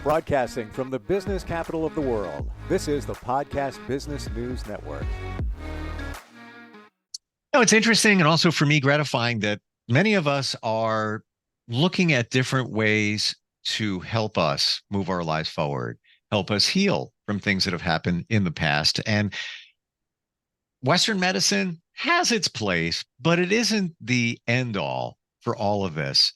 Broadcasting from the business capital of the world, this is the Podcast Business News Network. It's interesting and also for me gratifying that many of us are looking at different ways to help us move our lives forward, help us heal from things that have happened in the past. And Western medicine has its place, but it isn't the end all for all of this.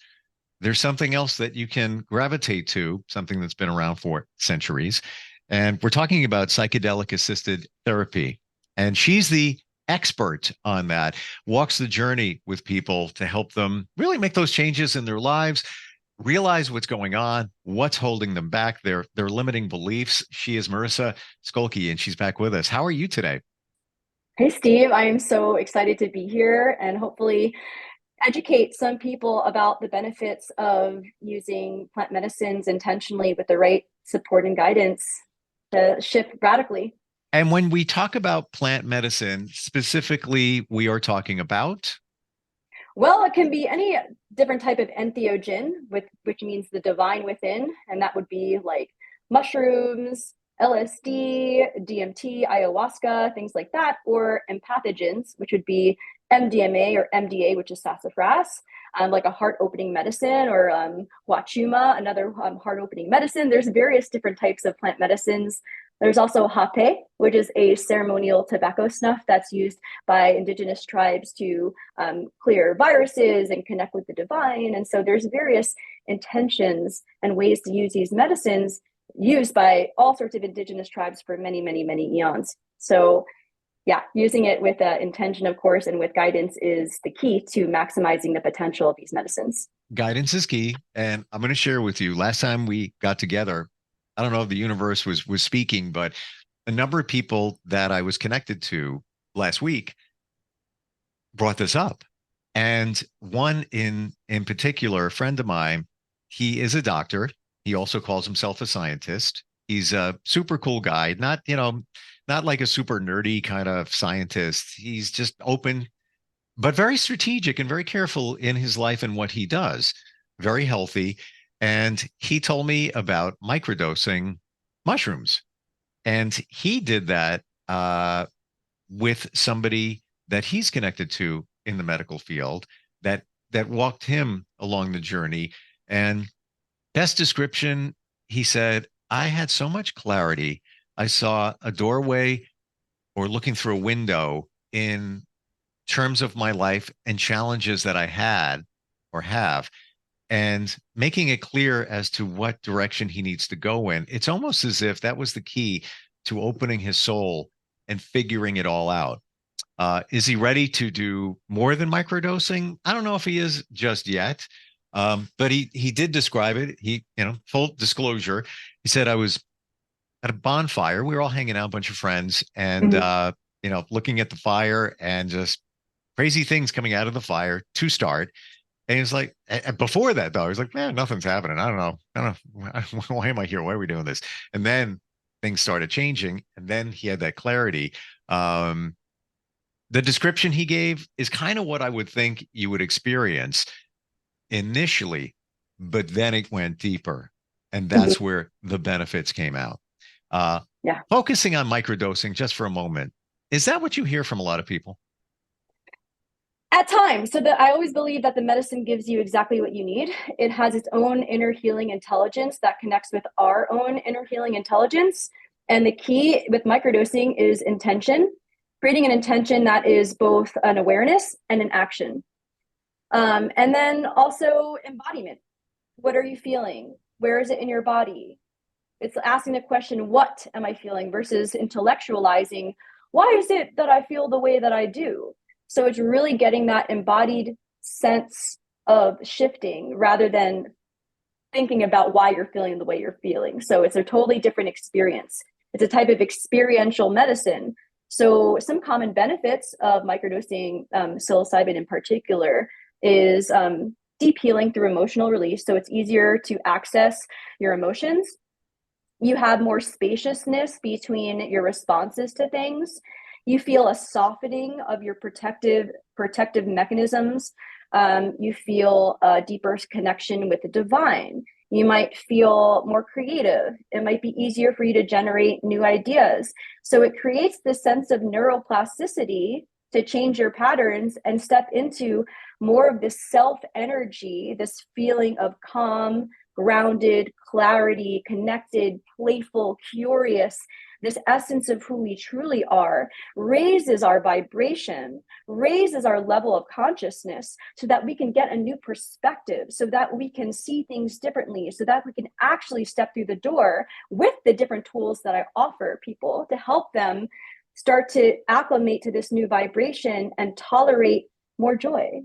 There's something else that you can gravitate to, something that's been around for centuries. And we're talking about psychedelic assisted therapy. And she's the expert on that, walks the journey with people to help them really make those changes in their lives, realize what's going on, what's holding them back, their limiting beliefs. She is Marisa Skolky, and she's back with us. How are you today? Hey, Steve. I am so excited to be here and hopefully educate some people about the benefits of using plant medicines intentionally with the right support and guidance to shift radically. And when we talk about plant medicine, specifically, we are talking about? Well, it can be any different type of entheogen, which means the divine within, and that would be like mushrooms, LSD, DMT, ayahuasca, things like that, or empathogens, which would be MDMA or MDA, which is sassafras, like a heart-opening medicine, or huachuma, another heart-opening medicine. There's various different types of plant medicines. There's also hape, which is a ceremonial tobacco snuff that's used by indigenous tribes to clear viruses and connect with the divine. And so there's various intentions and ways to use these medicines used by all sorts of indigenous tribes for many, many, many eons. So yeah, using it with intention, of course, and with guidance is the key to maximizing the potential of these medicines. Guidance is key. And I'm going to share with you, last time we got together, I don't know if the universe was speaking, but a number of people that I was connected to last week brought this up. And one in particular, a friend of mine, he is a doctor. He also calls himself a scientist. He's a super cool guy, not like a super nerdy kind of scientist. He's just open, but very strategic and very careful in his life and what he does. Very healthy. And he told me about microdosing mushrooms. And he did that with somebody that he's connected to in the medical field that walked him along the journey. And best description, he said, I had so much clarity. I saw a doorway or looking through a window in terms of my life and challenges that I had or have, and making it clear as to what direction he needs to go in. It's almost as if that was the key to opening his soul and figuring it all out. Is he ready to do more than microdosing? I don't know if he is just yet. But he did describe it. He, full disclosure, he said, I was at a bonfire. We were all hanging out, a bunch of friends, and, looking at the fire and just crazy things coming out of the fire to start. And he's like, before that, though, he's like, man, nothing's happening. I don't know. Why am I here? Why are we doing this? And then things started changing. And then he had that clarity. The description he gave is kind of what I would think you would experience initially, but then it went deeper, and that's where the benefits came out. Focusing on microdosing just for a moment, is that what you hear from a lot of people? At times. So I always believe that the medicine gives you exactly what you need. It has its own inner healing intelligence that connects with our own inner healing intelligence. And the key with microdosing is intention, creating an intention that is both an awareness and an action. And then also embodiment. What are you feeling? Where is it in your body? It's asking the question, what am I feeling, versus intellectualizing, why is it that I feel the way that I do? So it's really getting that embodied sense of shifting rather than thinking about why you're feeling the way you're feeling. So it's a totally different experience. It's a type of experiential medicine. So some common benefits of microdosing psilocybin in particular is deep healing through emotional release. So it's easier to access your emotions. You have more spaciousness between your responses to things. You feel a softening of your protective mechanisms. You feel a deeper connection with the divine. You might feel more creative. It might be easier for you to generate new ideas. So it creates this sense of neuroplasticity to change your patterns and step into more of this self energy, this feeling of calm, grounded, clarity, connected, playful, curious. This essence of who we truly are raises our vibration, raises our level of consciousness so that we can get a new perspective, so that we can see things differently, so that we can actually step through the door with the different tools that I offer people to help them start to acclimate to this new vibration and tolerate more joy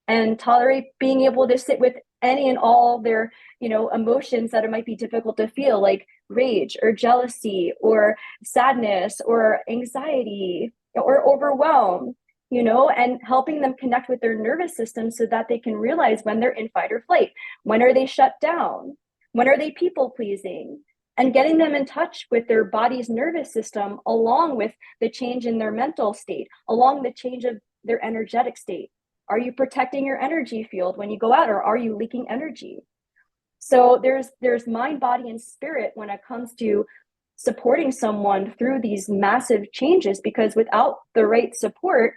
and tolerate being able to sit with any and all their emotions that it might be difficult to feel, like rage or jealousy or sadness or anxiety or overwhelm, and helping them connect with their nervous system so that they can realize when they're in fight or flight, when are they shut down, when are they people pleasing, and getting them in touch with their body's nervous system along with the change in their mental state, along the change of their energetic state. Are you protecting your energy field when you go out, or are you leaking energy? So there's mind, body, and spirit when it comes to supporting someone through these massive changes, because without the right support,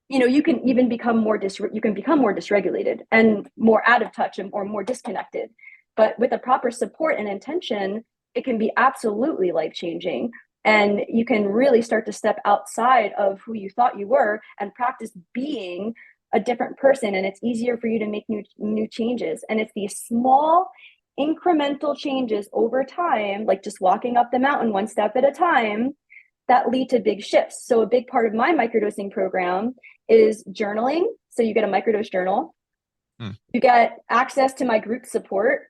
you can even become more dysregulated and more out of touch or more disconnected. But with the proper support and intention, it can be absolutely life-changing. And you can really start to step outside of who you thought you were and practice being a different person. And it's easier for you to make new changes. And it's these small incremental changes over time, like just walking up the mountain one step at a time, that lead to big shifts. So a big part of my microdosing program is journaling. So you get a microdose journal. You get access to my group support.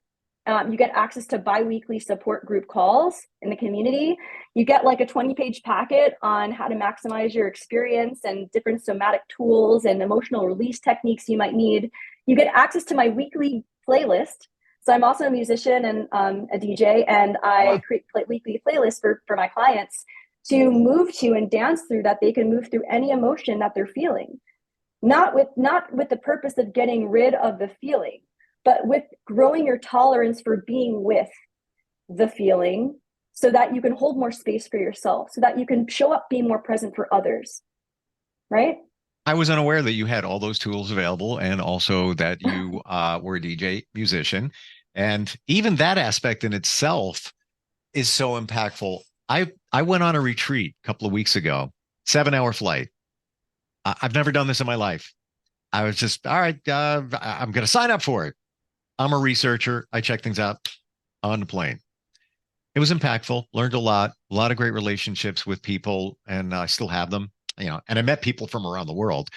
You get access to bi-weekly support group calls in the community. You get like a 20-page packet on how to maximize your experience and different somatic tools and emotional release techniques you might need. You get access to my weekly playlist. So I'm also a musician and a DJ, and I create weekly playlists for my clients to move to and dance through, that they can move through any emotion that they're feeling. Not with the purpose of getting rid of the feeling, but with growing your tolerance for being with the feeling so that you can hold more space for yourself, so that you can show up being more present for others, right? I was unaware that you had all those tools available, and also that you were a DJ musician. And even that aspect in itself is so impactful. I went on a retreat a couple of weeks ago, 7-hour flight. I've never done this in my life. I was just, all right, I'm going to sign up for it. I'm a researcher. I check things out on the plane. It was impactful, learned a lot of great relationships with people, and I still have them, and I met people from around the world.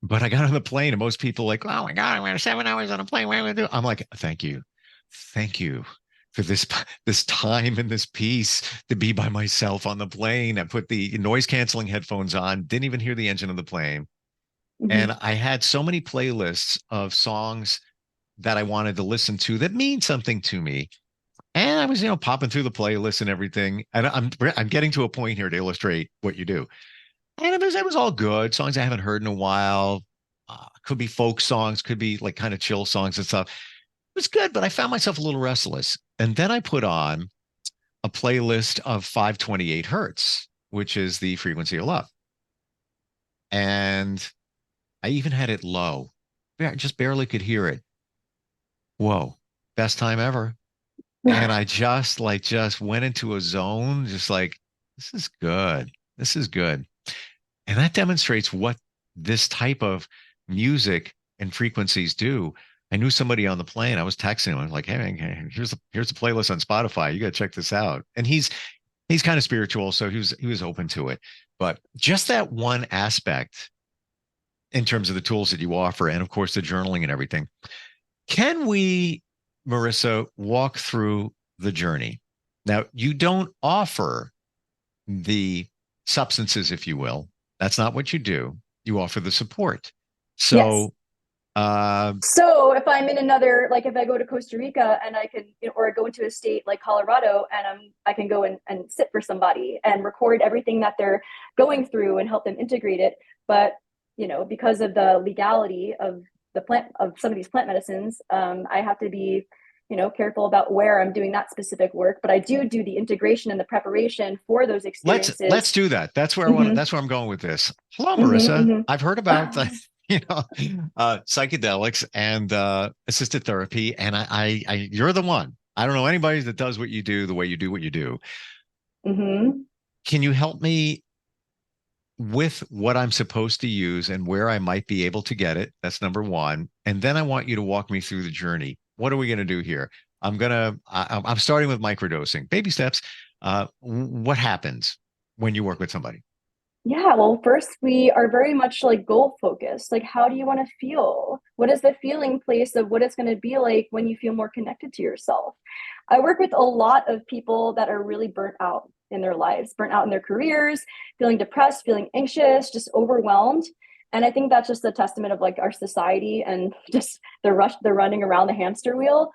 But I got on the plane and most people like, oh my God, we're 7 hours on a plane. What am I going to do? I'm like, thank you for this time and this peace to be by myself on the plane. I put the noise canceling headphones on, didn't even hear the engine of the plane. And I had so many playlists of songs that I wanted to listen to that mean something to me. And I was, popping through the playlist and everything. And I'm getting to a point here to illustrate what you do. And it was all good. Songs I haven't heard in a while. Could be folk songs, could be like kind of chill songs and stuff. It was good, but I found myself a little restless. And then I put on a playlist of 528 hertz, which is the frequency of love. And I even had it low. I just barely could hear it. Whoa, best time ever. And I just went into a zone, just like, this is good. This is good. And that demonstrates what this type of music and frequencies do. I knew somebody on the plane. I was texting him. I was like, hey, man, here's the playlist on Spotify. You got to check this out. And he's kind of spiritual, so he was open to it. But just that one aspect in terms of the tools that you offer, and of course the journaling and everything. Can we, Marisa, walk through the journey? Now, you don't offer the substances, if you will. That's not what you do. You offer the support. So, yes. So if I'm in another, like if I go to Costa Rica and I can, or I go into a state like Colorado and I can go and sit for somebody and record everything that they're going through and help them integrate it. But, because of the legality of some of these plant medicines, I have to be, careful about where I'm doing that specific work. But I do the integration and the preparation for those experiences. Let's do that. That's where that's where I'm going with this. Hello, Marisa. I've heard about the, psychedelics and assisted therapy, and I you're the one. I don't know anybody that does what you do the way you do what you do. Can you help me with what I'm supposed to use and where I might be able to get it? That's number one. And then I want you to walk me through the journey. What are we going to do here? I'm starting with microdosing, baby steps. What happens when you work with somebody? Yeah, well, first, we are very much like goal focused. Like, how do you want to feel? What is the feeling place of what it's going to be like when you feel more connected to yourself? I work with a lot of people that are really burnt out in their lives, burnt out in their careers, feeling depressed, feeling anxious, just overwhelmed. And I think that's just a testament of like our society and just the running around the hamster wheel.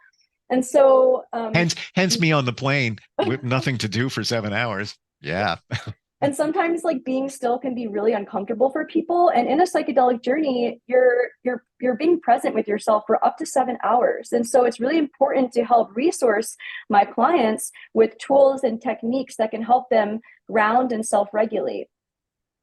And so hence me on the plane with nothing to do for 7 hours. Yeah. And sometimes like being still can be really uncomfortable for people. And in a psychedelic journey, you're being present with yourself for up to 7 hours. And so it's really important to help resource my clients with tools and techniques that can help them ground and self-regulate.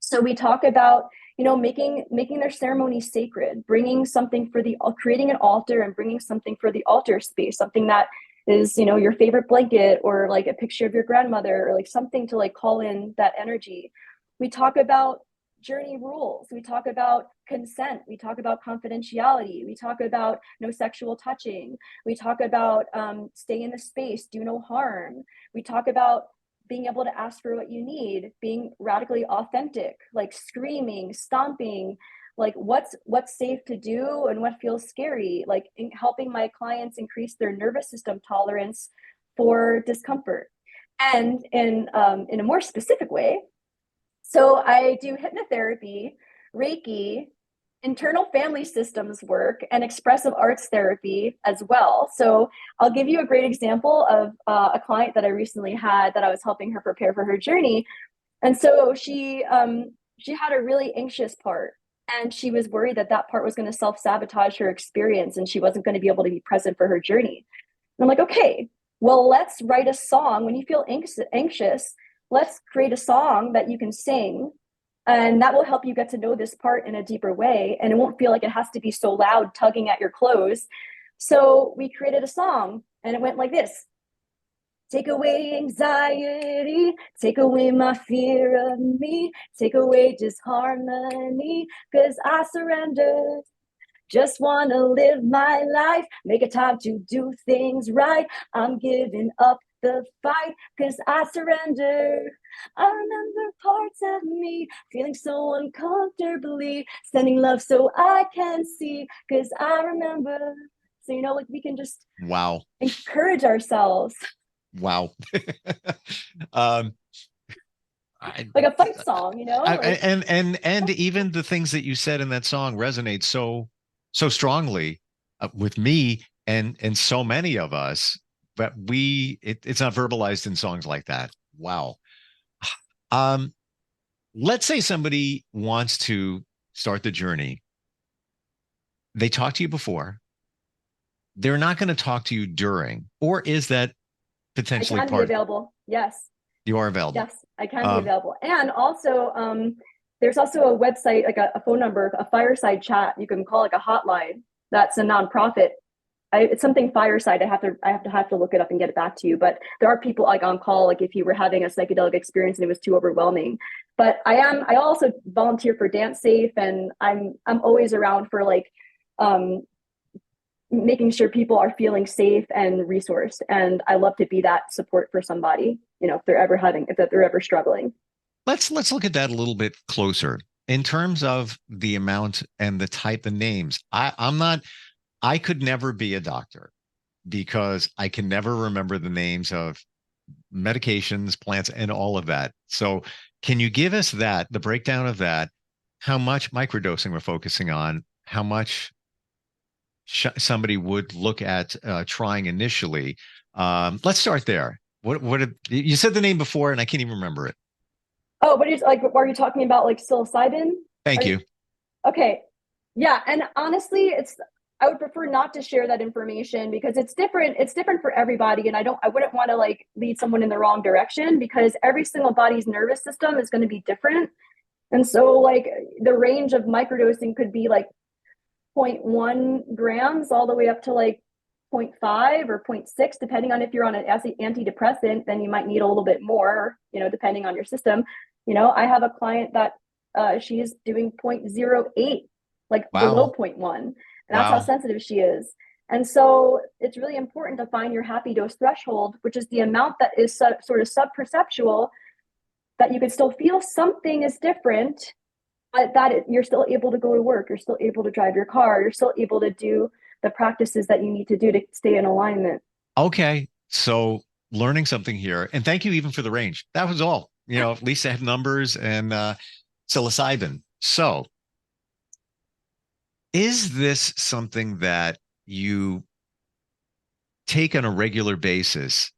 So we talk about, making their ceremony sacred, bringing something creating an altar and bringing something for the altar space, something that is, your favorite blanket or like a picture of your grandmother or like something to like call in that energy. We talk about journey rules. We talk about consent. We talk about confidentiality. We talk about no sexual touching. We talk about stay in the space, do no harm. We talk about being able to ask for what you need, being radically authentic, like screaming, stomping, like what's safe to do and what feels scary, like helping my clients increase their nervous system tolerance for discomfort. And in a more specific way, so I do hypnotherapy, Reiki, internal family systems work, and expressive arts therapy as well. So I'll give you a great example of a client that I recently had that I was helping her prepare for her journey. And so she had a really anxious part. And she was worried that part was going to self-sabotage her experience and she wasn't going to be able to be present for her journey. And I'm like, okay, well, let's write a song. When you feel anxious, let's create a song that you can sing. And that will help you get to know this part in a deeper way. And it won't feel like it has to be so loud, tugging at your clothes. So we created a song and it went like this. Take away anxiety, take away my fear of me, take away disharmony, 'cause I surrender. Just want to live my life, make a time to do things right. I'm giving up the fight, 'cause I surrender. I remember parts of me feeling so uncomfortably, sending love so I can see, 'cause I remember. So, like we can just encourage ourselves. Wow. Like a fight song, and even the things that you said in that song resonate so strongly with me and so many of us, but it's not verbalized in songs like that. Wow. Let's say somebody wants to start the journey. They talk to you before. They're not going to talk to you during, or is that potentially I can be available. Yes. You are available. Yes, I can be available. And also, there's also a website, like a phone number, a fireside chat. You can call like a hotline. That's a nonprofit. It's something fireside. I have to look it up and get it back to you. But there are people like on call, like if you were having a psychedelic experience and it was too overwhelming. But I also volunteer for Dance Safe, and I'm always around for like making sure people are feeling safe and resourced. And I love to be that support for somebody, if they're ever struggling. Let's look at that a little bit closer in terms of the amount and the type of names. I could never be a doctor because I can never remember the names of medications, plants, and all of that. So can you give us the breakdown of that, how much microdosing we're focusing on, how much somebody would look at trying initially? Let's start there. What you said the name before and I can't even remember it. Oh, are you talking about like psilocybin? Thank you. Okay. Yeah, and honestly, I would prefer not to share that information because it's different. It's different for everybody, and I wouldn't want to like lead someone in the wrong direction because every single body's nervous system is going to be different. And so like the range of microdosing could be like 0.1 grams all the way up to like 0.5 or 0.6, depending on if you're on an antidepressant, then you might need a little bit more, depending on your system. I have a client that she's doing 0.08, like below Wow. 0.1. And that's how Wow. sensitive she is. And so it's really important to find your happy dose threshold, which is the amount that is sort of sub-perceptual, that you can still feel something is different, but you're still able to go to work, you're still able to drive your car, you're still able to do the practices that you need to do to stay in alignment. Okay. So learning something here. And thank you even for the range. That was all. At least I have numbers and psilocybin. So is this something that you take on a regular basis?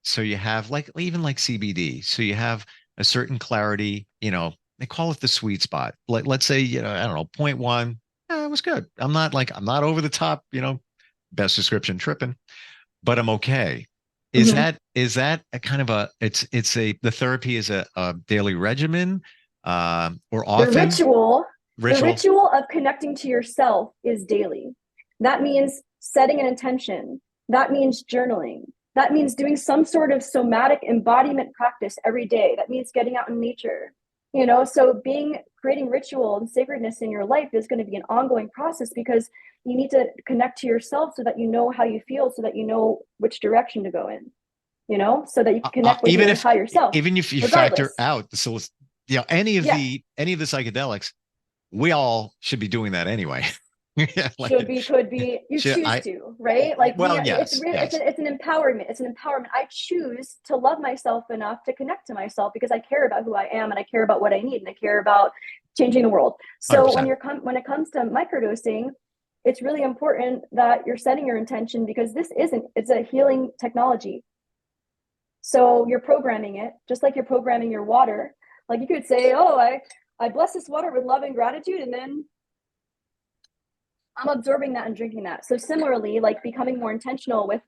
So you have like even like CBD. So you have a certain clarity, they call it the sweet spot. Like let's say, I don't know, 0.1. It was good. I'm not over the top, best description tripping, but I'm okay. Mm-hmm. Is that a kind of the therapy is a daily regimen, or The often ritual, the ritual? ritual of connecting to yourself is daily. That means setting an intention. That means journaling. That means doing some sort of somatic embodiment practice every day. That means getting out in nature. So creating ritual and sacredness in your life is going to be an ongoing process because you need to connect to yourself so that you know how you feel, so that you know which direction to go in, so that you can connect with Even your if higher self, even if you factor regardless. out any of Yeah. the psychedelics, we all should be doing that anyway. Yeah, Should be, could be, you should choose I to, right? Like well, it's yes, real, yes, it's an empowerment. It's an empowerment. I choose to love myself enough to connect to myself because I care about who I am and I care about what I need and I care about changing the world. So 100%. when it comes to microdosing, it's really important that you're setting your intention because it's a healing technology. So you're programming it just like you're programming your water. Like you could say, oh, I bless this water with love and gratitude, and then I'm absorbing that and drinking that. So similarly, like becoming more intentional with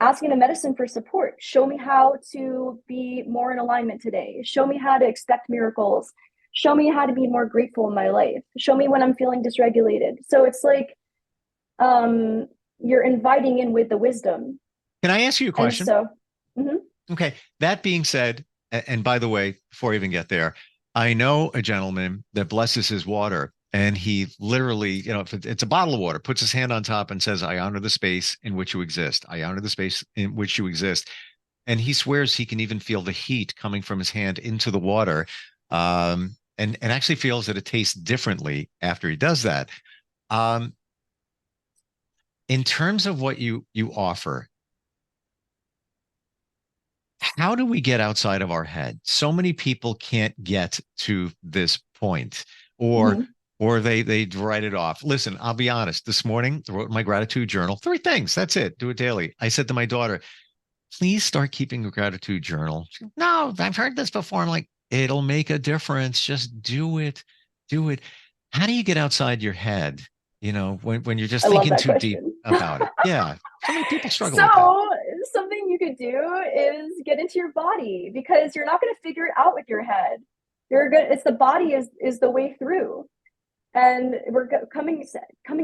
asking the medicine for support. Show me how to be more in alignment today. Show me how to expect miracles. Show me how to be more grateful in my life. Show me when I'm feeling dysregulated. So it's like you're inviting in with the wisdom. Can I ask you a And question? so mhm. Okay. That being said, and by the way, before I even get there, I know a gentleman that blesses his water, and he literally, if it's a bottle of water, puts his hand on top and says, "I honor the space in which you exist. I honor the space in which you exist." And he swears he can even feel the heat coming from his hand into the water, and actually feels that it tastes differently after he does that. Um, in terms of what you offer, how do we get outside of our head? So many people can't get to this point, or Mhm. they write it off. Listen, I'll be honest. This morning, I wrote in my gratitude journal 3 things. That's it. Do it daily. I said to my daughter, "Please start keeping a gratitude journal." She, no, I've heard this before. I'm like, it'll make a difference. Just do it. Do it. How do you get outside your head? When you're just I love thinking that too deep question. about it. Yeah. So many people struggle with that. So something you could do is get into your body because you're not going to figure it out with your head. You're good. It's the body is the way through. And we're coming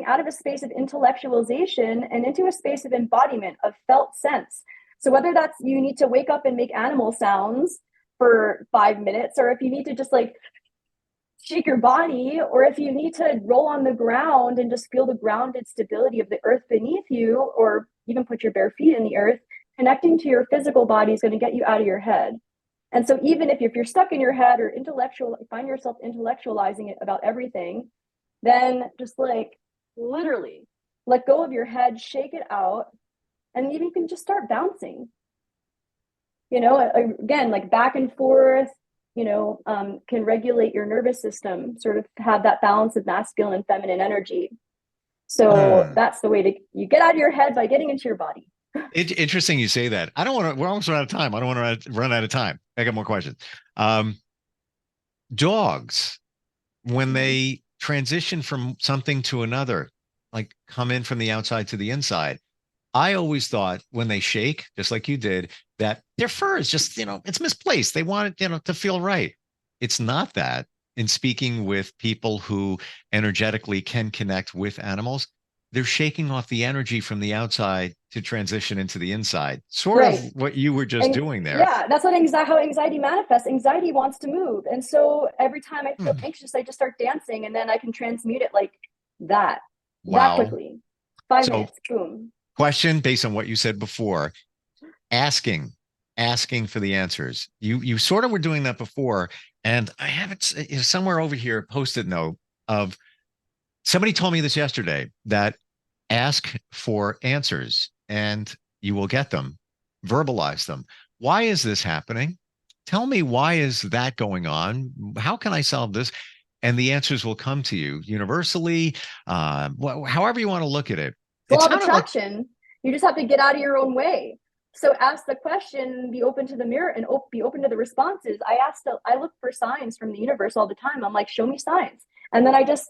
out of a space of intellectualization and into a space of embodiment of felt sense. So whether that's you need to wake up and make animal sounds for 5 minutes, or if you need to just like shake your body, or if you need to roll on the ground and just feel the grounded stability of the earth beneath you, or even put your bare feet in the earth, connecting to your physical body is going to get you out of your head. And so even if you're stuck in your head or find yourself intellectualizing it about everything, then just like literally let go of your head, shake it out, and even you can just start bouncing. Again, like back and forth, can regulate your nervous system, sort of have that balance of masculine and feminine energy. So Hmm. that's the way you get out of your head by getting into your body. Interesting you say that. I don't want to, we're almost out of time. I don't want to run out of time. I got more questions. Um, Dogs, when Mhm. they transition from something to another, like come in from the outside to the inside. I always thought when they shake, just like you did, that their fur is just, it's misplaced. They want it, to feel right. It's not that. In speaking with people who energetically can connect with animals, they're shaking off the energy from the outside to transition into the inside. Sort of Right. what you were just doing there. Yeah, that's what how anxiety manifests. Anxiety wants to move. And so every time I feel anxious, I just start dancing, and then I can transmute it like that Wow. quickly. 5 So minutes, boom. question based on what you said before, asking for the answers. You sort of were doing that before, and I have it somewhere over here, a post-it note of somebody told me this yesterday, that ask for answers and you will get them. Verbalize them. Why is this happening? Tell me, why is that going on? How can I solve this? And the answers will come to you universally, however you want to look at it. Law It's of kind of like, attraction. You just have to get out of your own way. So ask the question, be open to the mirror, and be open to the responses. I look for signs from the universe all the time. I'm like, show me signs. And then I just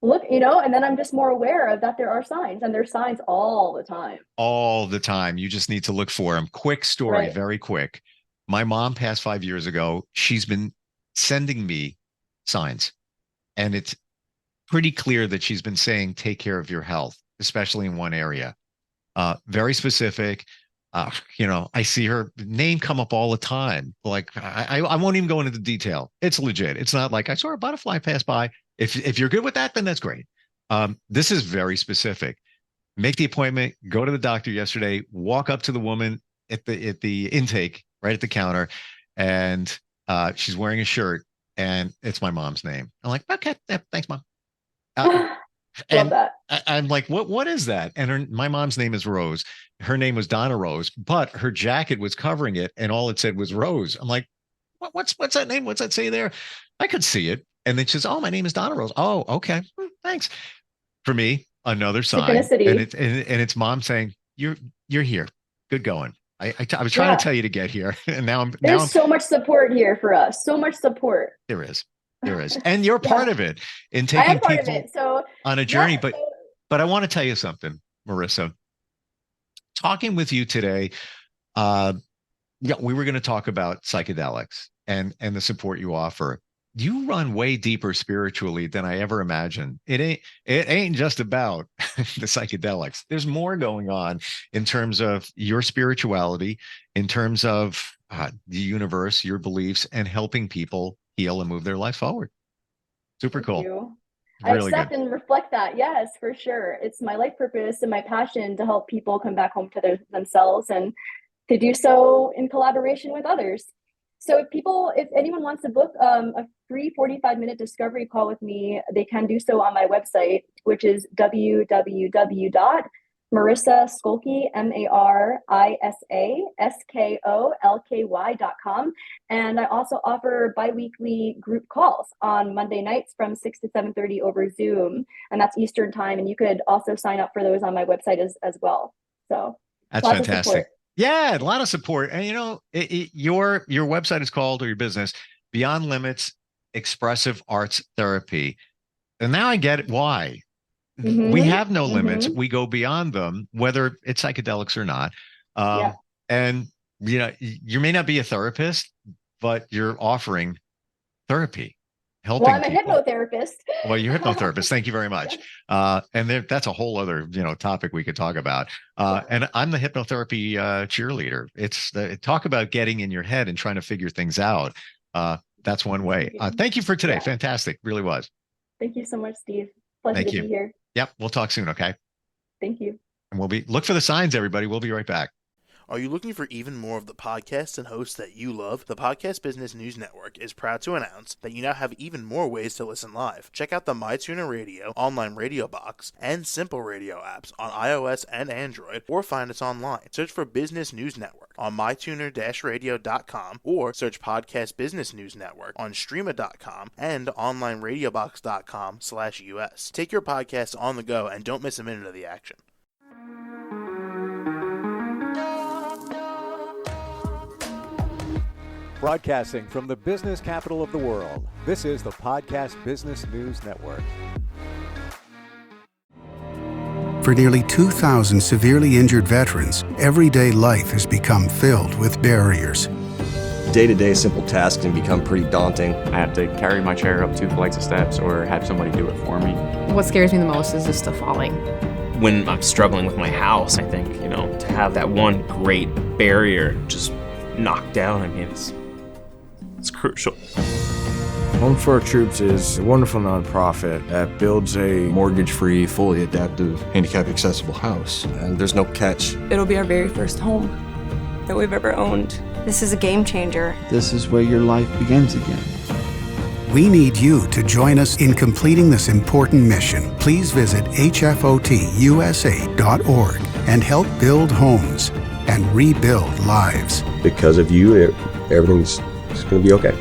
look, and then I'm just more aware of that there are signs, and there's signs all the time. all the time. You just need to look for them. Quick story, Right. very quick. My mom passed 5 years ago. She's been sending me signs, and it's pretty clear that she's been saying, take care of your health, especially in one area. Very specific. I see her name come up all the time. Like I won't even go into the detail. It's legit. It's not like I saw a butterfly pass by. If you're good with that, then that's great. This is very specific. Make the appointment, go to the doctor yesterday, walk up to the woman at the intake, right at the counter, and she's wearing a shirt, and it's my mom's name. I'm like, okay, yeah, thanks, Mom. Love that. I'm like, what is that? And my mom's name is Rose. Her name was Donna Rose, but her jacket was covering it, and all it said was Rose. I'm like, what's that name? What's that say there? I could see it. And then she says, oh, my name is Donna Rose. Oh, okay. Thanks. For me, another sign. Synchronicity. And it's mom saying, you're here. Good going. I was trying to tell you to get here. And there's so much support here for us. So much support. There is. And you're part of it in taking people on a journey. But I want to tell you something, Marisa. Talking with you today, we were going to talk about psychedelics and the support you offer. You run way deeper spiritually than I ever imagined. It ain't just about the psychedelics. There's more going on in terms of your spirituality, in terms of the universe, your beliefs, and helping people heal and move their life forward. Super cool. Thank you. Really I accept and reflect that. Yes, for sure. It's my life purpose and my passion to help people come back home to themselves, and to do so in collaboration with others. So if anyone wants to book a free 45-minute discovery call with me, they can do so on my website, which is www.marisaskolky, MarissaSkolky.com. And I also offer bi-weekly group calls on Monday nights from 6 to 7:30 over Zoom, and that's Eastern time. And you could also sign up for those on my website as well. So that's fantastic. Yeah, a lot of support. And your website is called, or your business, Beyond Limits Expressive Arts Therapy. And now I get why. Mm-hmm. We have no limits. We go beyond them, whether it's psychedelics or not. And you may not be a therapist, but you're offering therapy. Helping I'm a hypnotherapist. Well, you're a hypnotherapist. Thank you very much. And that's a whole other, topic we could talk about. And I'm the hypnotherapy cheerleader. It's talk about getting in your head and trying to figure things out. That's one way. Thank you for today. Fantastic. Really was. Thank you so much, Steve. Pleasure to be here. Yep. We'll talk soon. Okay. Thank you. And look for the signs, everybody. We'll be right back. Are you looking for even more of the podcasts and hosts that you love? The Podcast Business News Network is proud to announce that you now have even more ways to listen live. Check out the MyTuner Radio, online radio box, and Simple Radio apps on iOS and Android, or find us online. Search for Business News Network on mytuner-radio.com, or search Podcast Business News Network on streama.com and onlineradiobox.com/US. Take your podcast on the go and don't miss a minute of the action. Broadcasting from the business capital of the world, this is the Podcast Business News Network. For nearly 2,000 severely injured veterans, everyday life has become filled with barriers. Day-to-day simple tasks can become pretty daunting. I have to carry my chair up 2 flights of steps or have somebody do it for me. What scares me the most is just the falling. When I'm struggling with my house, I think, to have that one great barrier just knocked down, it's crucial. Home for Our Troops is a wonderful nonprofit that builds a Mortgage-free, fully adaptive, handicap-accessible house. And there's no catch. It'll be our very first home that we've ever owned. This is a game changer. This is where your life begins again. We need you to join us in completing this important mission. Please visit hfotusa.org and help build homes and rebuild lives. Because of you, everything's going to be okay.